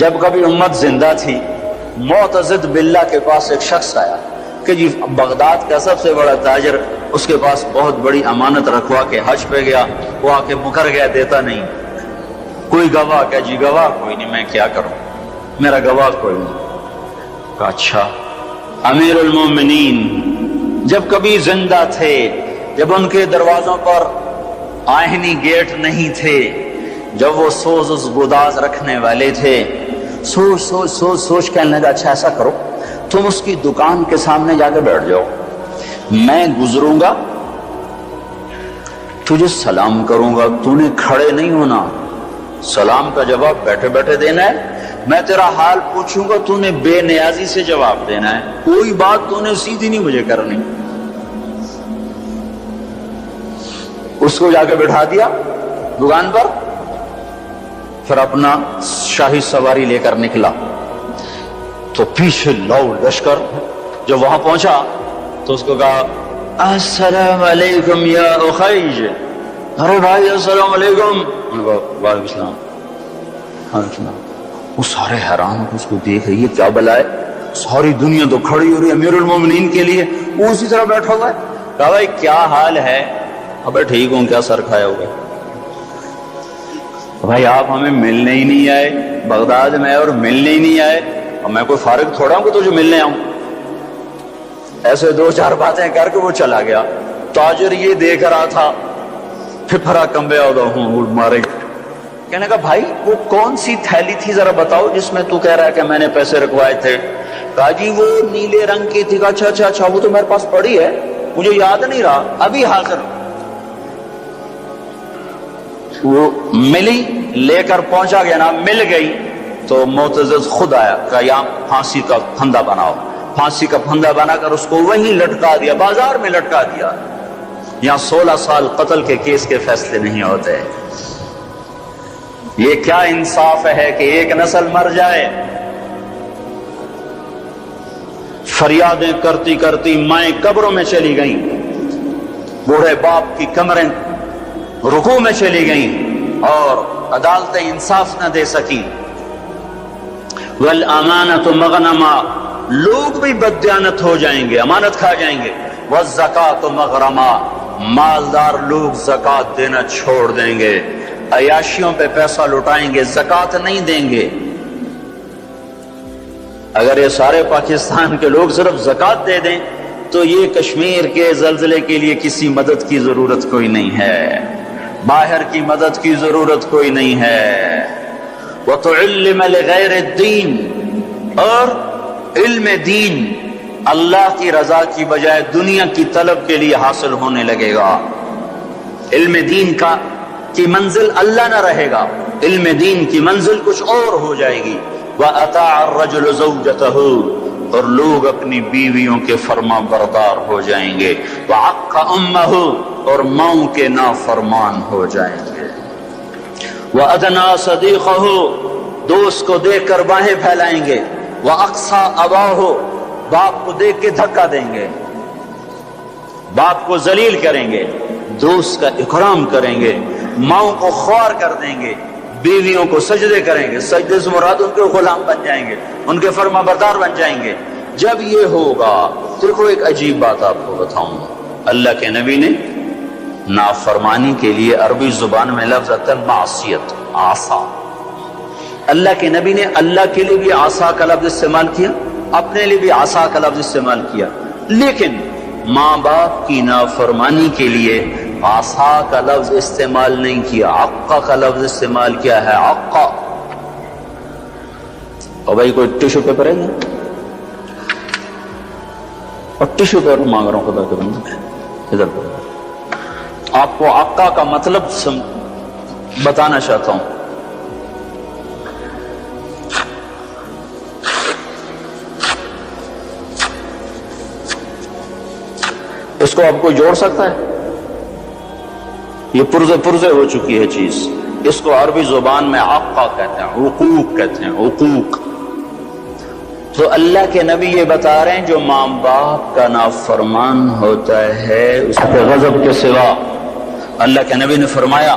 جب کبھی امت زندہ تھی، معتضد باللہ کے پاس ایک شخص آیا کہ جی بغداد کا سب سے بڑا تاجر، اس کے پاس بہت بڑی امانت رکھوا کے حج پہ گیا، وہ آ کے مکر گیا، دیتا نہیں، کوئی گواہ؟ کہ جی گواہ کوئی نہیں، میں کیا کروں، میرا گواہ کوئی نہیں۔ کہا اچھا، امیر المومنین جب کبھی زندہ تھے، جب ان کے دروازوں پر آہنی گیٹ نہیں تھے، جب وہ سوز گداز رکھنے والے تھے، سوچ سوچ سوچ سوچ کہنے لگا اچھا ایسا کرو، تم اس کی دکان کے سامنے جا کے بیٹھ جاؤ، میں گزروں گا، تجھے سلام کروں گا، تو نے کھڑے نہیں ہونا، سلام کا جواب بیٹھے بیٹھے دینا ہے، میں تیرا حال پوچھوں گا، تو نے بے نیازی سے جواب دینا ہے، کوئی بات تو نے سیدھی نہیں مجھے کرنی۔ اس کو جا کے بٹھا دیا دکان پر، پھر اپنا شاہی سواری لے کر نکلا، تو پیچھے لو لشکر جب وہاں پہنچا تو اس کو کہا السلام علیکم یا اخیج، ارے بھائی السلام علیکم، وعلیکم السلام۔ وہ سارے حیران اس کو دیکھ رہی ہے، کیا بلا ہے، ساری دنیا تو کھڑی ہو رہی ہے امیر المومنین کے لیے، وہ اسی طرح بیٹھا ہوا ہے۔ کہا بھائی کیا حال ہے؟ ابے ٹھیک ہوں، کیا سر کھایا ہوگا؟ بھائی آپ ہمیں ملنے ہی نہیں آئے بغداد میں، اور ملنے ہی نہیں آئے، اور میں کوئی فارغ تھوڑا ہوں کہ تجھے ملنے آؤں۔ ایسے دو چار باتیں کر کے وہ چلا گیا۔ تاجر یہ دیکھ رہا تھا، پھپھرا کمبے ہوں مارے، کہنے کا بھائی وہ کون سی تھیلی تھی ذرا بتاؤ جس میں تو کہہ رہا ہے کہ میں نے پیسے رکھوائے تھے؟ کہا جی وہ نیلے رنگ کی تھی۔ کہا اچھا اچھا اچھا، وہ تو میرے پاس پڑی ہے، مجھے یاد نہیں رہا، ابھی حاضر۔ وہ ملی، لے کر پہنچا گیا نا، مل گئی تو معتضد خود آیا، کہا یہاں پھانسی کا پھندا بناؤ۔ پھانسی کا پھندا بنا کر اس کو وہیں لٹکا دیا، بازار میں لٹکا دیا۔ یہاں 16 سال قتل کے کیس کے فیصلے نہیں ہوتے۔ یہ کیا انصاف ہے کہ ایک نسل مر جائے؟ فریادیں کرتی کرتی مائیں قبروں میں چلی گئیں، بوڑھے باپ کی کمریں رکوع میں چلی گئیں، اور عدالتیں انصاف نہ دے سکی۔ والامانۃ مغنما، لوگ بھی بددیانت ہو جائیں گے، امانت کھا جائیں گے۔ والزکاۃ مغرما، مالدار لوگ زکوٰۃ دینا چھوڑ دیں گے، عیاشیوں پہ پیسہ لٹائیں گے، زکوٰۃ نہیں دیں گے۔ اگر یہ سارے پاکستان کے لوگ صرف زکوٰۃ دے دیں تو یہ کشمیر کے زلزلے کے لیے کسی مدد کی ضرورت کوئی نہیں ہے، باہر کی مدد کی ضرورت کوئی نہیں ہے۔ وَتُعِلِّمَ لِغَيْرِ الدِّينِ، اور علم دین اللہ کی رضا کی بجائے دنیا کی طلب کے لیے حاصل ہونے لگے گا۔ علم دین کی منزل اللہ نہ رہے گا، علم دین کی منزل کچھ اور ہو جائے گی۔ وَأَطَاعَ الرَّجُلُ زَوْجَتَهُ، اور لوگ اپنی بیویوں کے فرما بردار ہو جائیں گے۔ وَعَقَّ أُمَّهُ، اور ماؤں کے نافرمان ہو جائیں گے۔ وَأَدْنَىٰ صَدِيقَهُ، دوست کو دیکھ کر باہیں پھیلائیں گے۔ وَأَقْصَىٰ أَبَاهُ، باپ کو دیکھ کے دھکا دیں گے، باپ کو ذلیل کریں گے، دوست کا اکرام کریں گے، ماؤں کو خوار کر دیں گے، بیویوں کو سجدے کریں گے، سجدے سے مراد ان کے غلام بن جائیں گے، ان کے فرما بردار بن جائیں گے۔ جب یہ ہوگا، دیکھو ایک عجیب بات آپ کو بتاؤں، اللہ کے نبی نے نافرمانی کے لیے عربی زبان میں لفظ آتا ہے معصیت، عصا۔ اللہ کے نبی نے اللہ کے لیے بھی عصا کا لفظ استعمال کیا، اپنے لیے بھی عصا کا لفظ استعمال کیا، لیکن ماں باپ کی نافرمانی کے لیے عصا کا لفظ استعمال نہیں کیا، عقا کا لفظ استعمال کیا ہے، عقا۔ اور بھائی کوئی ٹیشو پیپر ہے یہ؟ اور ٹیشو پیپر مانگ رہا ہوں خدا کے بندے، ادھر آپ کو عقا کا مطلب بتانا چاہتا ہوں۔ اس کو آپ کو جوڑ سکتا ہے؟ یہ پرزے پرزے ہو چکی ہے چیز، اس کو عربی زبان میں عقا کہتے ہیں، عقوق کہتے ہیں، عقوق۔ تو اللہ کے نبی یہ بتا رہے ہیں جو ماں باپ کا نافرمان ہوتا ہے اس کے غضب کے سوا، اللہ کے نبی نے فرمایا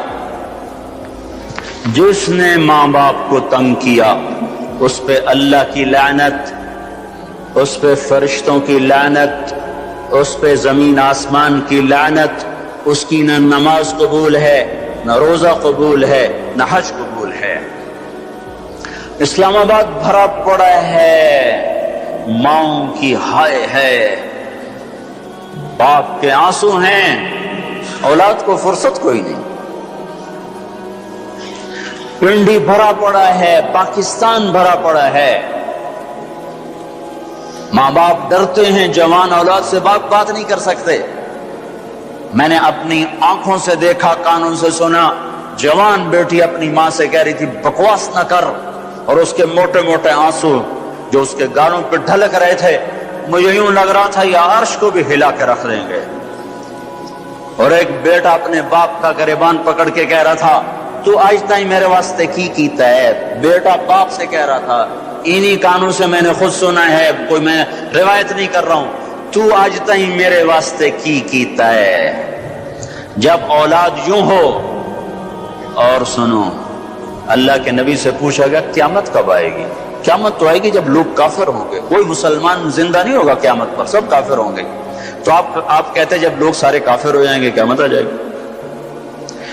جس نے ماں باپ کو تنگ کیا، اس پہ اللہ کی لعنت، اس پہ فرشتوں کی لعنت، اس پہ زمین آسمان کی لعنت، اس کی نہ نماز قبول ہے، نہ روزہ قبول ہے، نہ حج قبول ہے۔ اسلام آباد بھرا پڑا ہے ماؤں کی ہائے ہے، باپ کے آنسو ہیں، اولاد کو فرصت کوئی نہیں۔ پنڈی بھرا پڑا ہے، پاکستان بھرا پڑا ہے، ماں باپ ڈرتے ہیں، جوان اولاد سے بات نہیں کر سکتے۔ میں نے اپنی آنکھوں سے دیکھا، کانوں سے سنا، جوان بیٹی اپنی ماں سے کہہ رہی تھی بکواس نہ کر، اور اس کے موٹے موٹے آنسو جو اس کے گالوں پہ ڈھلک رہے تھے، مجھے یوں لگ رہا تھا یہ عرش کو بھی ہلا کے رکھ دیں گے۔ اور ایک بیٹا اپنے باپ کا گریبان پکڑ کے کہہ رہا تھا تو آج تائیں میرے واسطے کی کیتا ہے۔ بیٹا باپ سے کہہ رہا تھا، انہی کانوں سے میں نے خود سنا ہے، کوئی میں روایت نہیں کر رہا ہوں، تو آج تائیں میرے واسطے کی کیتا ہے۔ جب اولاد یوں ہو، اور سنو، اللہ کے نبی سے پوچھا گیا قیامت کب آئے گی؟ قیامت تو آئے گی جب لوگ کافر ہوں گے، کوئی مسلمان زندہ نہیں ہوگا قیامت پر، سب کافر ہوں گے۔ تو آپ کہتے ہیں جب لوگ سارے کافر ہو جائیں گے قیامت آ جائے گی۔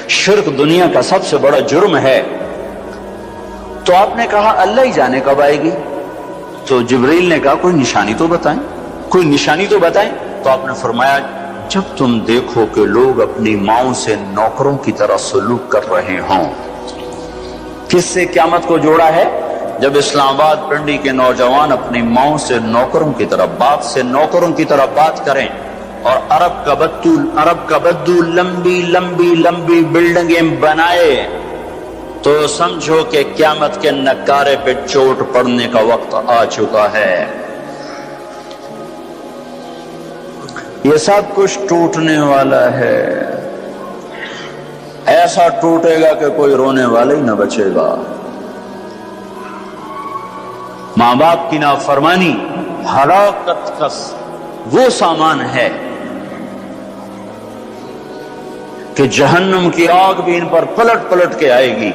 شرک دنیا کا سب سے بڑا جرم ہے۔ تو آپ نے کہا اللہ ہی جانے کب آئے گی؟ تو جبریل نے کہا کوئی نشانی تو بتائیں، کوئی نشانی تو بتائیں۔ تو آپ نے فرمایا جب تم دیکھو کہ لوگ اپنی ماؤں سے نوکروں کی طرح سلوک کر رہے ہوں۔ کس سے قیامت کو جوڑا ہے؟ جب اسلام آباد پنڈی کے نوجوان اپنی ماؤں سے نوکروں کی طرح، باپ سے نوکروں کی طرح بات کریں، اور عرب کا بدو لمبی لمبی لمبی بلڈنگیں بنائے، تو سمجھو کہ قیامت کے نکارے پہ چوٹ پڑنے کا وقت آ چکا ہے۔ یہ سب کچھ ٹوٹنے والا ہے، ایسا ٹوٹے گا کہ کوئی رونے والا ہی نہ بچے گا۔ ماں باپ کی نافرمانی ہلاکت کا وہ سامان ہے کہ جہنم کی آگ بھی ان پر پلٹ پلٹ کے آئے گی۔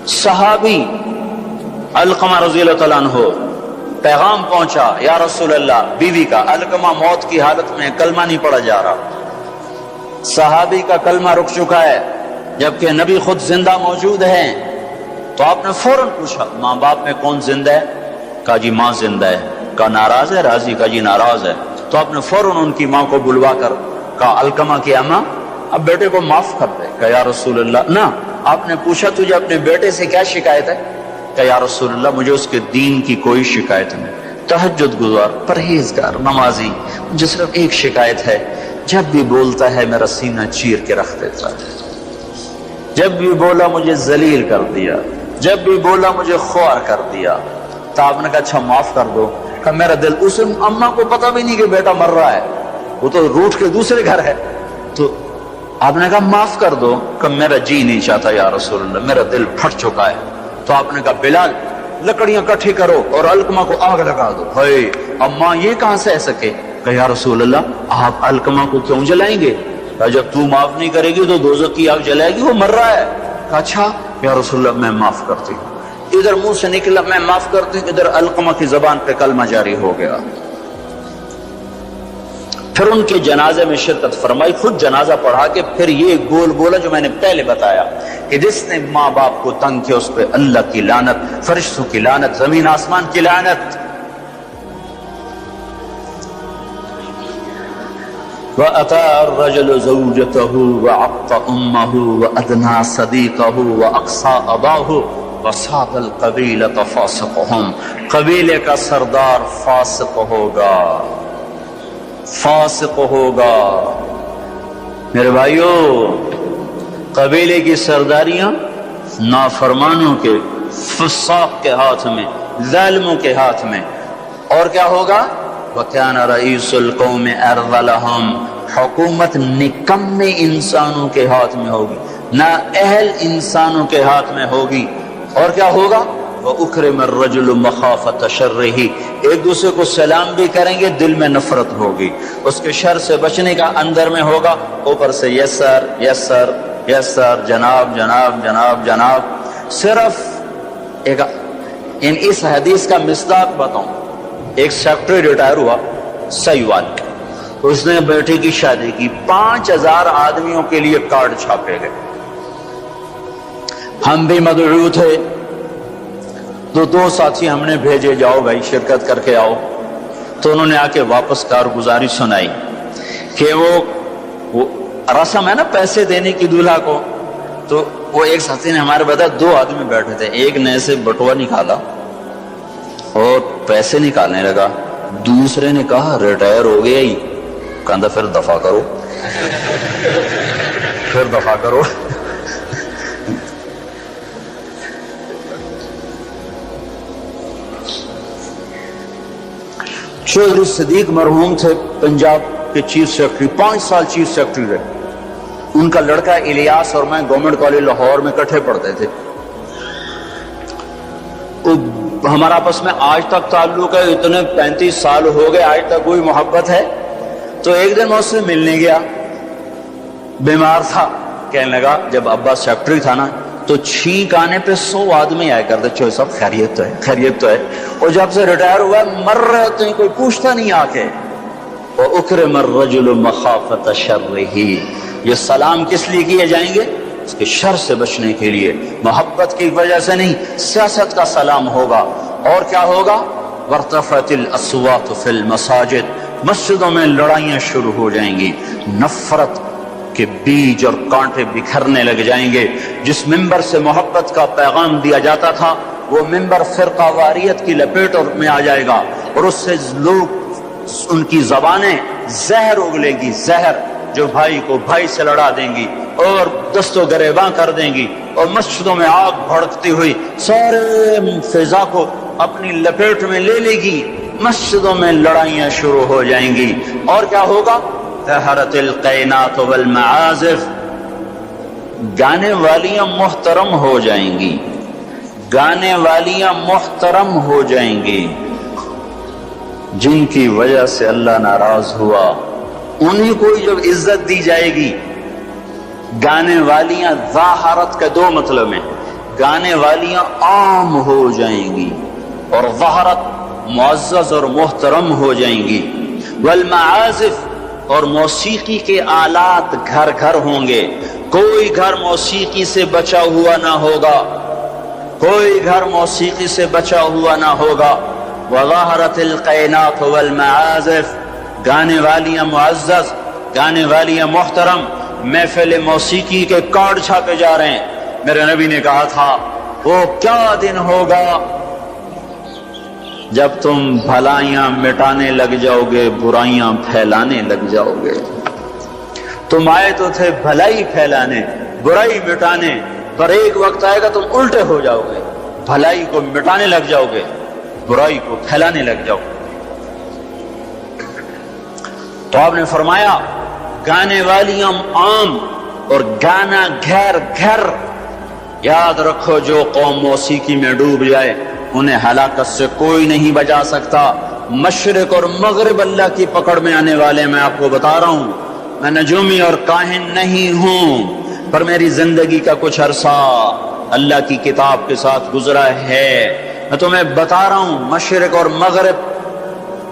صحابی علقمہ رضی اللہ تعالیٰ عنہ، پیغام پہنچا یا رسول اللہ، بیوی کا، علقمہ موت کی حالت میں کلمہ نہیں پڑھا جا رہا، صحابی کا کلمہ رک چکا ہے، جبکہ نبی خود زندہ موجود ہیں۔ تو آپ نے فوراً پوچھا ماں باپ میں کون زندہ ہے؟ کہا جی ماں زندہ ہے۔ کہا ناراض ہے؟ راضی؟ کہا جی ناراض ہے۔ تو آپ نے فوراً ان کی ماں کو بلوا کر کہا علقمہ کی اماں اب بیٹے کو معاف کر دے۔ کہا یا رسول اللہ نہ۔ آپ نے پوچھا تجھے اپنے بیٹے سے کیا شکایت ہے؟ کہا یا رسول اللہ مجھے اس کے دین کی کوئی شکایت نہیں، تہجد گزار، پرہیزگار، نمازی، مجھے صرف ایک شکایت ہے، جب بھی بولتا ہے میرا سینہ چیر کے رکھ دیتا ہے، جب بھی بولا مجھے ذلیل کر دیا، جب بھی بولا مجھے خوار کر دیا۔ تو آپ نے کہا اچھا معاف کر دو۔ کہ میرا دل، اسے اماں کو پتہ بھی نہیں کہ بیٹا مر رہا ہے، وہ تو روٹ کے دوسرے گھر ہے۔ تو آپ نے کہا معاف کر دو۔ کہ میرا جی نہیں چاہتا یا رسول اللہ، میرا دل پھٹ چکا ہے۔ تو آپ نے کہا بلال لکڑیاں کٹھی کرو اور علقمہ کو آگ لگا دو۔ ہائے اماں یہ کہاں سہ سکے؟ کہ یا رسول اللہ آپ علقمہ کو کیوں جلائیں گے؟ کہ جب تو معاف نہیں کرے گی تو دوزخ کی آگ جلائے گی، وہ مر رہا ہے۔ کہ اچھا یا رسول اللہ میں معاف کرتی ہوں۔ ادھر منہ سے نکلا میں معاف کرتی ہوں، ادھر علقمہ کی زبان پہ کلمہ جاری ہو گیا۔ پھر ان کے جنازے میں شرکت فرمائی، خود جنازہ پڑھا کے پھر یہ گول بولا جو میں نے پہلے بتایا کہ جس نے ماں باپ کو تنگ کیا اس پہ اللہ کی لعنت، فرشتوں کی لعنت، زمین آسمان کی لعنت۔ وَأَتَى الرَّجُلُ زَوْجَتَهُ وَعَقَّ أُمَّهُ وَأَدْنَى صَدِيقَهُ وَأَقْصَى أَبَاهُ وَصَادَ الْقَبِيلَةَ فَاسِقُهُمْ، قبیلے کا سردار فاسق ہوگا، فاسق ہوگا۔ میرے بھائیو، قبیلے کی سرداریاں نافرمانوں کے، فساق کے ہاتھ میں، ظالموں کے ہاتھ میں۔ اور کیا ہوگا؟ وَكَانَ رَئِيسُ الْقَوْمِ أَرْذَلَهُمْ، حکومت نکمے انسانوں کے ہاتھ میں ہوگی، نااہل انسانوں کے ہاتھ میں ہوگی۔ اور کیا ہوگا؟ وَأُكْرِمَ الرَّجُلُ مَخَافَةَ شَرِّهِ، ایک دوسرے کو سلام بھی کریں گے، دل میں نفرت ہوگی، اس کے شر سے بچنے کا اندر میں ہوگا، اوپر سے یس سر، یس سر، یس سر، جناب جناب جناب جناب۔ صرف ایک اس حدیث کا مصداق بتاؤں. ایک سیکٹری ریٹائر ہوا سیوال، اس نے بیٹے کی شادی کی، 5000 آدمیوں کے لیے کارڈ چھاپے گئے. ہم بھی مدعو تھے تو 2 ساتھی ہم نے بھیجے، جاؤ بھائی شرکت کر کے آؤ. تو انہوں نے آ کے واپس کارگزاری سنائی کہ وہ رسم ہے نا پیسے دینے کی دولہا کو. تو وہ ایک ساتھی نے ہمارے بتایا 2 آدمی بیٹھے تھے، ایک نے ایسے بٹوا نکالا اور پیسے نکالنے لگا، دوسرے نے کہا ریٹائر ہو گیا ہی، کہا پھر دفع کرو پھر دفع کرو. چودھری صدیق مرحوم تھے پنجاب کے چیف سیکرٹری، 5 سال چیف سیکرٹری رہے. ان کا لڑکا الیاس اور میں گورنمنٹ کالج لاہور میں اکٹھے پڑھتے تھے. ہمارا آپس میں آج تک تعلق ہے، اتنے 35 سال ہو گئے آج تک کوئی محبت ہے. تو ایک دن میں اس سے ملنے گیا، بیمار تھا. کہنے لگا جب ابا سیکرٹری تھا نا تو چھینک آنے پہ 100 آدمی آیا کرتے، چوہے صاحب خیریت تو ہے خیریت تو ہے. اور جب سے ریٹائر ہوا مر رہے تو کوئی پوچھتا نہیں آ کے. وَأُكْرِمَ الرَّجُلُ مَخَافَةَ شَرِّهِ، یہ سلام کس لیے کیے جائیں گے؟ اس کے شر سے بچنے کے لیے، محبت کی وجہ سے نہیں. سیاست کا سلام ہوگا. اور کیا ہوگا؟ وَارْتَفَعَتِ الْأَصْوَاتُ فِي الْمَسَاجِدِ، مسجدوں میں لڑائیاں شروع ہو جائیں گی، نفرت کے بیج اور کانٹے بکھرنے لگ جائیں گے. جس ممبر سے محبت کا پیغام دیا جاتا تھا وہ ممبر فرقہ واریت کی لپیٹ میں آ جائے گا، اور اس سے لوگ ان کی زبانیں زہر اگلے گی، زہر جو بھائی کو بھائی سے لڑا دیں گی اور دست و گریباں کر دیں گی، اور مسجدوں میں آگ بھڑکتی ہوئی سارے فضا کو اپنی لپیٹ میں لے لے گی. مسجدوں میں لڑائیاں شروع ہو جائیں گی. اور کیا ہوگا؟ طہرت القینات والمعازف، گانے والیاں محترم ہو جائیں گی، گانے والیاں محترم ہو جائیں گی. جن کی وجہ سے اللہ ناراض ہوا انہیں کو جب عزت دی جائے گی. گانے والیاں ظاہرت کے 2 مطلب ہیں، گانے والیاں عام ہو جائیں گی اور ظاہرت معزز اور محترم ہو جائیں گی. والمعازف، اور موسیقی کے آلات گھر گھر ہوں گے. کوئی گھر موسیقی سے بچا ہوا نہ ہوگا، کوئی گھر موسیقی سے بچا ہوا نہ ہوگا. وظاہرت القینات والمعازف، گانے والیاں معزز، گانے والیاں محترم. محفل موسیقی کے کارڈ چھاپے جا رہے ہیں. میرے نبی نے کہا تھا وہ کیا دن ہوگا جب تم بھلائیاں مٹانے لگ جاؤ گے، برائیاں پھیلانے لگ جاؤ گے. تم آئے تو تھے بھلائی پھیلانے، برائی مٹانے، پر ایک وقت آئے گا تم الٹے ہو جاؤ گے، بھلائی کو مٹانے لگ جاؤ گے، برائی کو پھیلانے لگ جاؤ گے. تو آپ نے فرمایا گانے والیاں عام اور گانا گھر گھر. یاد رکھو جو قوم موسیقی میں ڈوب جائے انہیں ہلاکت سے کوئی نہیں بچا سکتا. مشرق اور مغرب اللہ کی پکڑ میں آنے والے. میں آپ کو بتا رہا ہوں میں نجومی اور کاہن نہیں ہوں، پر میری زندگی کا کچھ عرصہ اللہ کی کتاب کے ساتھ گزرا ہے. میں تمہیں بتا رہا ہوں مشرق اور مغرب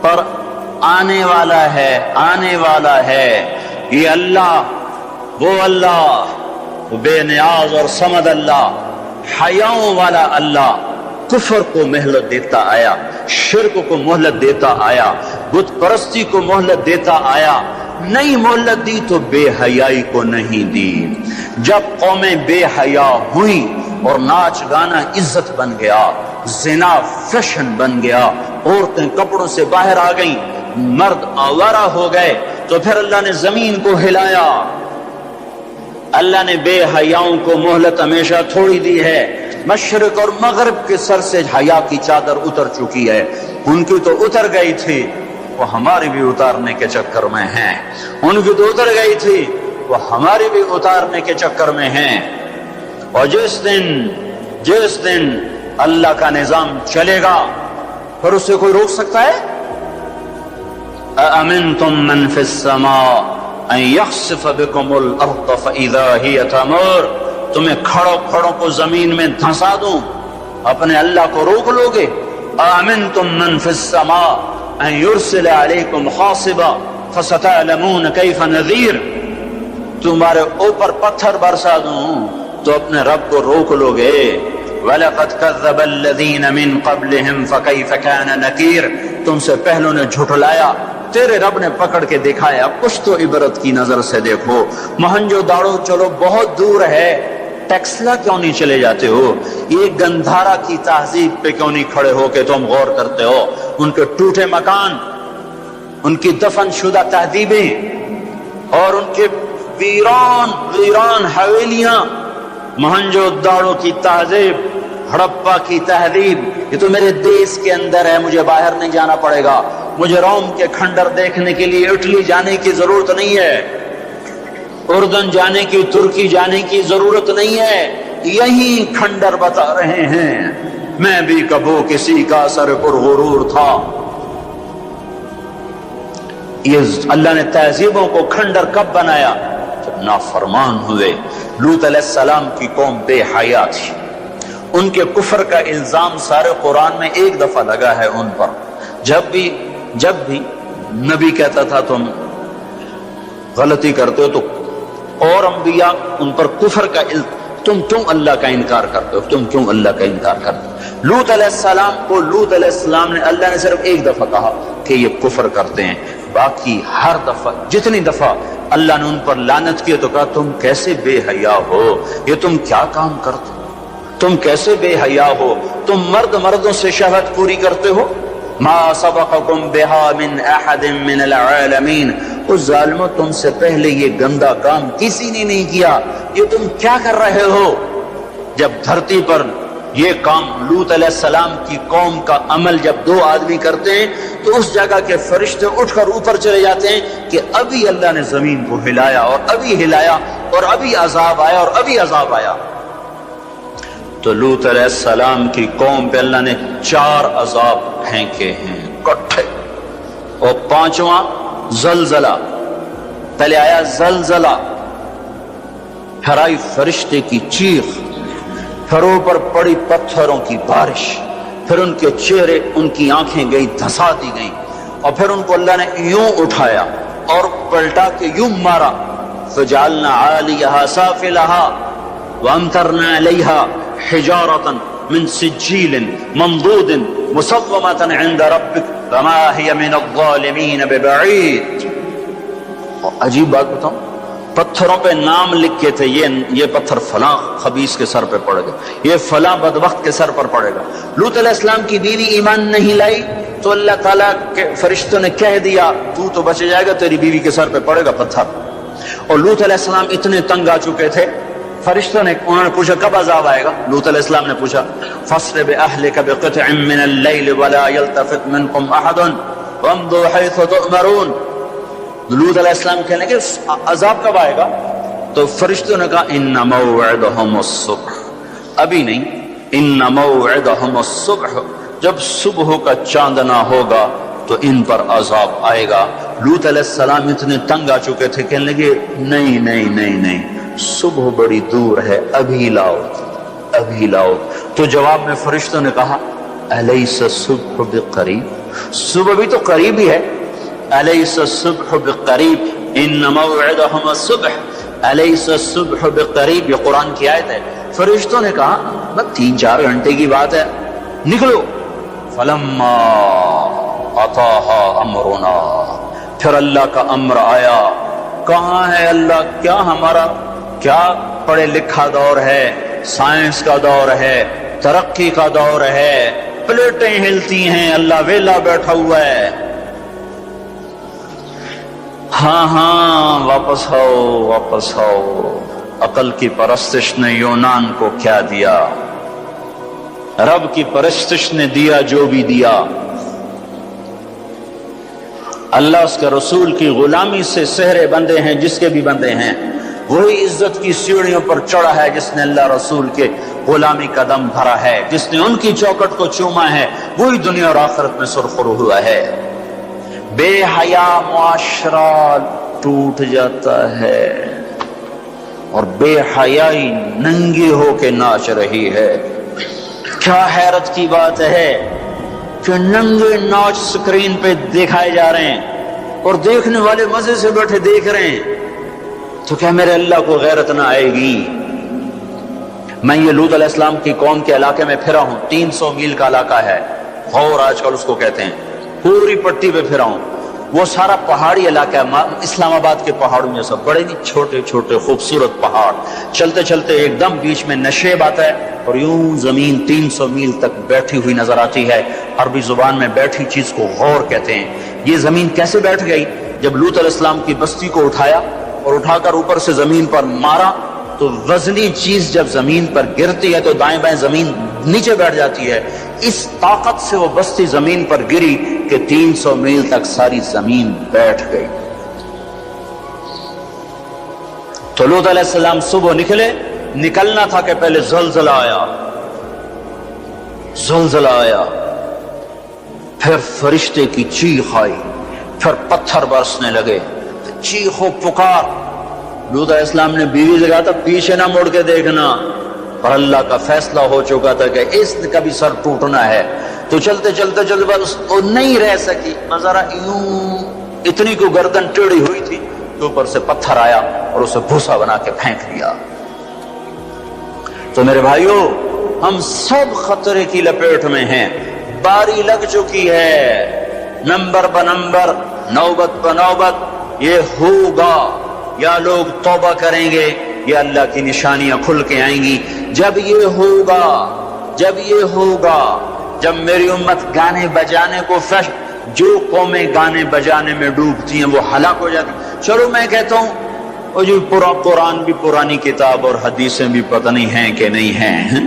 پر آنے والا ہے، آنے والا ہے. یہ اللہ، وہ اللہ، وہ بے نیاز اور صمد اللہ، حیاؤں والا اللہ، کفر کو مہلت دیتا آیا، شرک کو مہلت دیتا آیا، بت پرستی کو مہلت دیتا آیا. نہیں مہلت دی تو بے حیائی کو نہیں دی. جب قومیں بے حیا ہوئیں اور ناچ گانا عزت بن گیا، زنا فیشن بن گیا، عورتیں کپڑوں سے باہر آ گئیں، مرد آوارہ ہو گئے، تو پھر اللہ نے زمین کو ہلایا. اللہ نے بے حیاؤں کو مہلت ہمیشہ تھوڑی دی ہے. مشرق اور مغرب کے سر سے حیا کی چادر اتر چکی ہے. ان کی تو اتر گئی تھی، وہ ہماری بھی اتارنے کے چکر میں ہیں. ان کی تو اتر گئی تھی، وہ ہماری بھی اتارنے کے چکر میں ہیں. اور جس دن اللہ کا نظام چلے گا پھر اسے کوئی روک سکتا ہے؟ أَأَمِنْتُمْ مَنْ فِي السَّمَاءِ أَنْ يَخْسِفَ بِكُمُ الْأَرْضَ فَإِذَا هِيَ تَمُورُ. تمہیں کھڑوں کھڑوں کو زمین میں دھنسا دوں، اپنے اللہ کو روک لوگے؟ آمنتم من فی السماء ان یرسل علیکم حاصبا فستعلمون کیف نذیر، تمہارے اوپر پتھر برسا دوں تو اپنے رب کو روک لوگے؟ وَلَقَدْ كَذَّبَ الَّذِينَ مِن قَبْلِهِمْ فَكَيْفَ كَانَ نَكِيرٌ، تم سے پہلوں نے جھٹلایا، تیرے رب نے پکڑ کے دکھایا، کچھ تو عبرت کی نظر سے دیکھو۔ مہنجو داڑو چلو بہت دور ہے، ٹیکسلا کیوں نہیں چلے جاتے ہو؟ یہ گندھارا کی تہذیب پہ کیوں نہیں کھڑے ہو کہ تم غور کرتے ہو؟ ان کے ٹوٹے مکان، ان کی دفن شدہ تہذیبیں اور ان کے ویران حویلیاں، مہنجو داڑو کی تہذیب، ہڑپا کی تہذیب، یہ تو میرے دیش کے اندر ہے، مجھے باہر نہیں جانا پڑے گا، مجھے روم کے کھنڈر دیکھنے کے لیے اٹلی جانے کی ضرورت نہیں ہے، اردن جانے کی، ترکی جانے کی ضرورت نہیں ہے، یہی کھنڈر بتا رہے ہیں۔ میں بھی کبھی کسی کا سر پر غرور تھا۔ یہ اللہ نے تہذیبوں کو کھنڈر کب بنایا؟ جب نافرمان ہوئے۔ لوط علیہ السلام کی قوم بے حیا تھی، ان کے کفر کا الزام سارے قرآن میں ایک دفعہ لگا ہے ان پر۔ جب بھی نبی کہتا تھا تم غلطی کرتے ہو تو اور انبیاء ان پر کفر کا تم کیوں اللہ کا انکار کرتے ہو، تم کیوں اللہ کا انکار کرتے ہو؟ لوط علیہ السلام کو لوط علیہ السلام نے اللہ نے صرف ایک دفعہ کہا کہ یہ کفر کرتے ہیں، باقی ہر دفعہ جتنی دفعہ اللہ نے ان پر لعنت کی تو کہا تم کیسے بے حیا ہو، یہ تم کیا کام کرتے ہو، تم کیسے بے حیا ہو، تم مردوں سے شہوت پوری کرتے ہو۔ ما سبقکم بہا من احد من العالمین، اس ظالموں تم سے پہلے یہ گندا کام کسی نے نہیں کیا، یہ تم کیا کر رہے ہو؟ جب دھرتی پر یہ کام لوط علیہ السلام کی قوم کا عمل جب دو آدمی کرتے ہیں تو اس جگہ کے فرشتے اٹھ کر اوپر چلے جاتے ہیں کہ ابھی اللہ نے زمین کو ہلایا اور ابھی ہلایا اور ابھی عذاب آیا اور ابھی عذاب آیا۔ تو لوط علیہ السلام کی قوم پہ اللہ نے 4 عذاب پھینکے ہیں کٹھے، اور 5واں زلزلہ۔ پہلے آیا زلزلہ، پھر آئی فرشتے کی چیخ، پھر اوپر پڑی پتھروں کی بارش، پھر ان کے چہرے، ان کی آنکھیں گئی دھسا دی گئیں، اور پھر ان کو اللہ نے یوں اٹھایا اور پلٹا کے یوں مارا۔ فجعلنا عالیہا سافلہا وامطرنا علیہا حجارۃ من سجیل منضود مسومۃ عند ربک وما ہی من الظالمین ببعید۔ اور عجیب بات بتاؤں، پتھروں پہ نام لکھے تھے، یہ پتھر فلاں خبیث کے سر پہ پڑے گا، یہ فلاں بدبخت کے سر پر پڑے گا۔ لوط علیہ السلام کی بیوی ایمان نہیں لائی تو اللہ تعالیٰ کے فرشتوں نے کہہ دیا تو بچ جائے گا، تیری بیوی کے سر پہ پڑے گا پتھر۔ اور لوط علیہ السلام اتنے تنگ آ چکے تھے، فرشتوں نے انہوں نے پوچھا کب عذاب آئے گا؟ لوط علیہ السلام نے پوچھا فَأَسْرِ بِأَهْلِكَ بِقِطْعٍ مِّنَ اللَّيْلِ وَلَا يَلْتَفِتْ مِنكُمْ أَحَدٌ وَامْضُوا حَيْثُ تُؤْمَرُونَ۔ لوط علیہ السلام کہنے لگے عذاب کب آئے گا؟ تو فرشتوں نے کہا اِنَّ مَوْعِدَهُمُ الصُّبْحُ، ابھی نہیں، اِنَّ مَوْعِدَهُمُ الصُّبْحُ، جب صبح کا چاندنا ہوگا تو ان پر عذاب آئے گا۔ لوط علیہ السلام اتنے تنگ آ چکے تھے، کہنے لگے نہیں، صبح بڑی دور ہے، ابھی لاؤ۔ تو جواب میں فرشتوں نے کہا الیس الصبح بقریب، صبح بھی تو قریب ہی ہے، الیس الصبح بقریب ان موعدہم الصبح، الیس الصبح بقریب، یہ قرآن کی آیت ہے۔ فرشتوں نے کہا بس 3-4 گھنٹے کی بات ہے، نکلو۔ فلما اتاہا امرنا، پھر اللہ کا امر آیا۔ کہاں ہے اللہ؟ کیا ہمارا کیا پڑھے لکھا دور ہے، سائنس کا دور ہے، ترقی کا دور ہے، پلیٹیں ہلتی ہیں، اللہ ویلا بیٹھا ہوا ہے۔ ہاں واپس آؤ۔ عقل کی پرستش نے یونان کو کیا دیا؟ رب کی پرستش نے دیا جو بھی دیا۔ اللہ اس کے رسول کی غلامی سے سہرے بندے ہیں، جس کے بھی بندے ہیں، وہی عزت کی سیڑھیوں پر چڑھا ہے جس نے اللہ رسول کے غلامی کا دم بھرا ہے، جس نے ان کی چوکٹ کو چوما ہے، وہی دنیا اور آخرت میں سرخرو ہوا ہے۔ بے حیا معاشرہ ٹوٹ جاتا ہے، اور بے حیائی ننگی ہو کے ناچ رہی ہے۔ کیا حیرت کی بات ہے کہ ننگے ناچ سکرین پہ دکھائے جا رہے ہیں اور دیکھنے والے مزے سے بیٹھے دیکھ رہے ہیں، تو کیا میرے اللہ کو غیرت نہ آئے گی؟ میں یہ لوط علیہ السلام کی قوم کے علاقے میں پھرا ہوں، 300 میل کا علاقہ ہے، غور آج کل اس کو کہتے ہیں، پوری پٹی پہ پھرا ہوں۔ وہ سارا پہاڑی علاقہ ہے، اسلام آباد کے پہاڑوں میں سب بڑے نہیں چھوٹے چھوٹے خوبصورت پہاڑ، چلتے چلتے ایک دم بیچ میں نشیب آتا ہے اور یوں زمین 300 میل تک بیٹھی ہوئی نظر آتی ہے۔ عربی زبان میں بیٹھی چیز کو غور کہتے ہیں۔ یہ زمین کیسے بیٹھ گئی؟ جب لوط علیہ السلام کی بستی کو اٹھایا اور اٹھا کر اوپر سے زمین پر مارا تو وزنی چیز جب زمین پر گرتی ہے تو دائیں بائیں زمین نیچے بیٹھ جاتی ہے۔ اس طاقت سے وہ بستی زمین پر گری کہ 300 میل تک ساری زمین بیٹھ گئی۔ تو لوط علیہ السلام صبح نکلنا تھا کہ پہلے زلزلہ آیا، پھر فرشتے کی چیخ آئی، پھر پتھر برسنے لگے، چیخ و پکار۔ لوط علیہ السلام نے بیوی سے کہا تھا پیچھے نہ مڑ کے دیکھنا، اور اللہ کا فیصلہ ہو چکا تھا کہ اس کا بھی سر ٹوٹنا ہے۔ تو چلتے بس وہ نہیں رہ سکی، ذرا یوں اتنی کو گردن ٹیڑھی ہوئی تھی کہ اوپر سے پتھر آیا اور اسے بھوسا بنا کے پھینک دیا۔ تو میرے بھائیوں، ہم سب خطرے کی لپیٹ میں ہیں، باری لگ چکی ہے، نمبر بنمبر، نوبت بنوبت یہ ہوگا۔ یا لوگ توبہ کریں گے یا اللہ کی نشانیاں کھل کے آئیں گی۔ جب یہ ہوگا، جب میری امت گانے بجانے کو جو قومیں گانے بجانے میں ڈوبتی ہیں وہ ہلاک ہو جاتی۔ چلو میں کہتا ہوں وہ جو قرآن بھی پرانی کتاب اور حدیثیں بھی پتہ نہیں ہیں کہ نہیں ہیں۔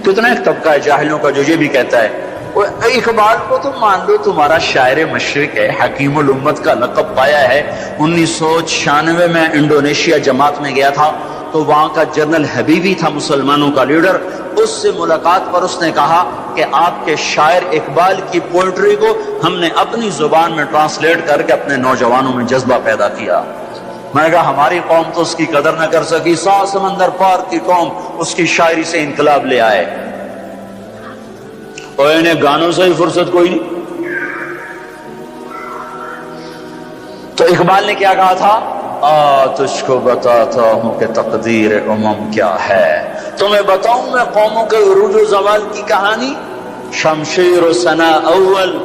کتنا ایک طبقہ ہے جاہلوں کا جو یہ بھی کہتا ہے، وہ اقبال کو تو مان لو تمہارا شاعر مشرق ہے، حکیم الامت کا لقب پایا ہے۔ 1996 میں انڈونیشیا جماعت میں گیا تھا تو وہاں کا جنرل حبیبی تھا مسلمانوں کا لیڈر، اس سے ملاقات پر اس نے کہا کہ آپ کے شاعر اقبال کی پوئٹری کو ہم نے اپنی زبان میں ٹرانسلیٹ کر کے اپنے نوجوانوں میں جذبہ پیدا کیا۔ میں نے کہا ہماری قوم تو اس کی قدر نہ کر سکی، 100 سمندر پار کی قوم اس کی شاعری سے انقلاب لے آئے، اور انہیں گانوں سے ہی فرصت کوئی نہیں۔ تو اقبال نے کیا کہا تھا؟ تجھ کو بتاتا ہوں کہ تقدیر امم کیا ہے، تمہیں بتاؤں میں قوموں کے عروج و زوال کی کہانی، شمشیر و ثنا اول،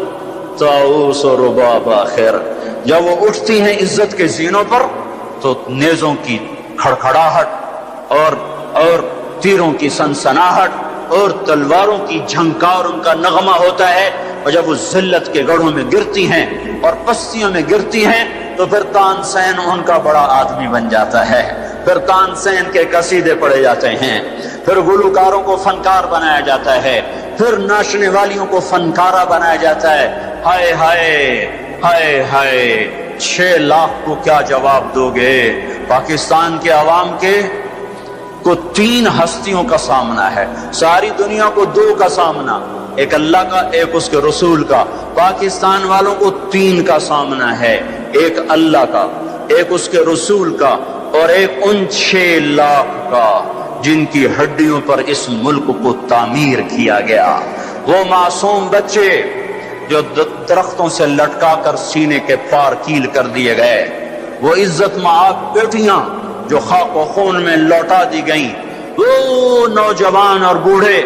طاؤس و رباب آخر۔ جب وہ اٹھتی ہیں عزت کے زینوں پر تو نیزوں کی کھڑکھڑاہٹ اور تیروں کی سنسناہٹ اور تلواروں کی جھنکار ان کا نغمہ ہوتا ہے، اور جب وہ ذلت کے گڑھوں میں گرتی ہیں اور پستیوں میں گرتی ہیں تو پھر تانسین ان کا بڑا آدمی بن جاتا ہے، پھر تانسین کے قصیدے پڑھے جاتے ہیں، پھر گلوکاروں کو فنکار بنایا جاتا ہے، پھر ناچنے والیوں کو فنکارہ بنایا جاتا ہے۔ ہائے ہائے ہائے ہائے، 6 لاکھ کو کیا جواب دو گے؟ پاکستان کے عوام کے کو 3 ہستیوں کا سامنا ہے، ساری دنیا کو 2 کا سامنا، ایک اللہ کا، ایک اس کے رسول کا۔ پاکستان والوں کو 3 کا سامنا ہے، ایک اللہ کا، ایک اس کے رسول کا، اور ایک ان 6 لاکھ کا جن کی ہڈیوں پر اس ملک کو تعمیر کیا گیا۔ وہ معصوم بچے جو درختوں سے لٹکا کر سینے کے پار کیل کر دیے گئے، وہ عزت مآب بیٹیاں جو خاک و خون میں لوٹا دی گئیں، وہ نوجوان اور بوڑھے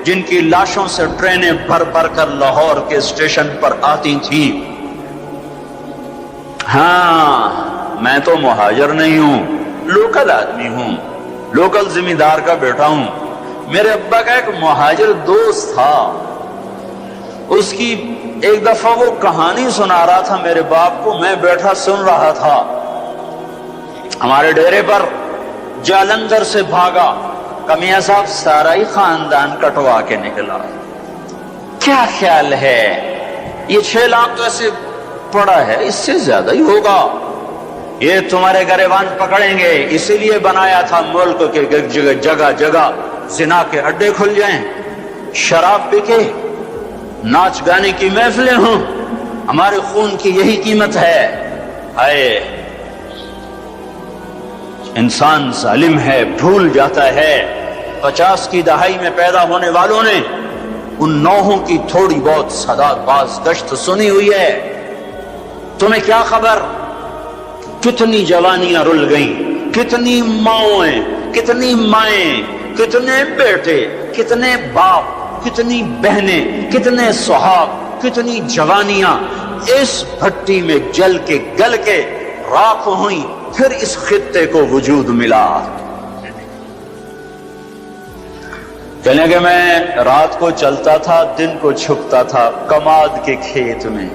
جن کی لاشوں سے ٹرینیں بھر بھر کر لاہور کے اسٹیشن پر آتی تھیں۔ ہاں، میں تو مہاجر نہیں ہوں، لوکل آدمی ہوں، لوکل ذمہ دار کا بیٹا ہوں۔ میرے ابا کا ایک مہاجر دوست تھا، اس کی ایک دفعہ وہ کہانی سنا رہا تھا میرے باپ کو، میں بیٹھا سن رہا تھا۔ ہمارے ڈیرے پر جالندھر سے بھاگا کمیاں صاحب سارا ہی خاندان کٹوا کے نکلا۔ کیا خیال ہے؟ یہ 6 لاکھ تو ایسے پڑا ہے، اس سے زیادہ ہی ہوگا۔ یہ تمہارے گریبان پکڑیں گے، اسی لیے بنایا تھا ملک کے جگہ جگہ زنا کے اڈے کھل جائیں، شراب بکے، ناچ گانے کی محفلیں ہوں، ہمارے خون کی یہی قیمت ہے۔ ہائے، انسان ظالم ہے، بھول جاتا ہے۔ 50 کی دہائی میں پیدا ہونے والوں نے ان نوحوں کی تھوڑی بہت صدات باز گشت سنی ہوئی ہے۔ تمہیں کیا خبر کتنی جوانیاں رل گئیں، کتنی ماؤں، کتنی مائیں، کتنے بیٹے، کتنے باپ، کتنی بہنیں، کتنے سہاگ، کتنی جوانیاں اس بھٹی میں جل کے گل کے راکھ ہوئیں، پھر اس خطے کو وجود ملا۔ کہنے کہ میں رات کو چلتا تھا، دن کو چھپتا تھا کماد کے کھیت میں،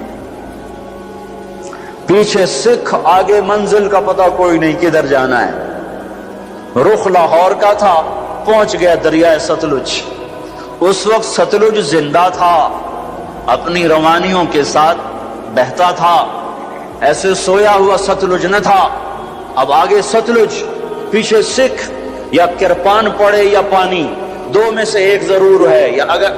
پیچھے سکھ، آگے منزل کا پتہ کوئی نہیں کدھر جانا ہے۔ رخ لاہور کا تھا، پہنچ گیا دریائے ستلج۔ اس وقت ستلج زندہ تھا، اپنی روانیوں کے ساتھ بہتا تھا، ایسے سویا ہوا ستلج نہ تھا۔ اب آگے ستلج، پیچھے سکھ، یا کرپان پڑے یا پانی، دو میں سے ایک ضرور ہے، یا اگر